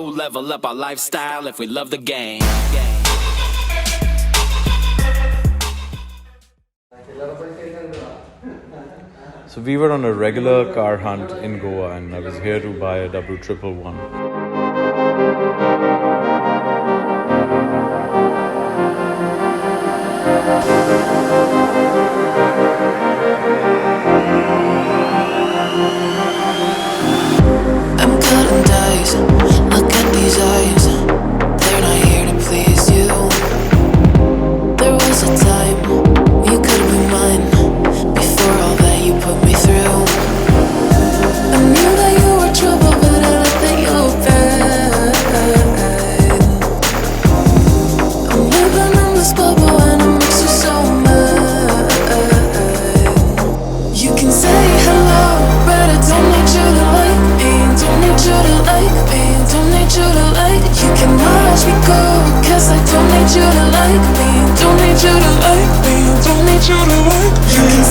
Level up our lifestyle if we love the game. So we were on a regular car hunt in Goa, and I was here to buy a W111. I'm cutting dice. Look at these eyes. They're not here to please you. There was a time you could be mine. Before all that you put me through, I knew that you were trouble, but I let that you were bad. I'm living in this bubble and it makes you so mad. You can say hello, but I don't need you to like me. Don't need you to like me. Don't need you to like. You can watch me go, 'cause I don't need you to like me. Don't need you to like me. Don't need you to like me. You can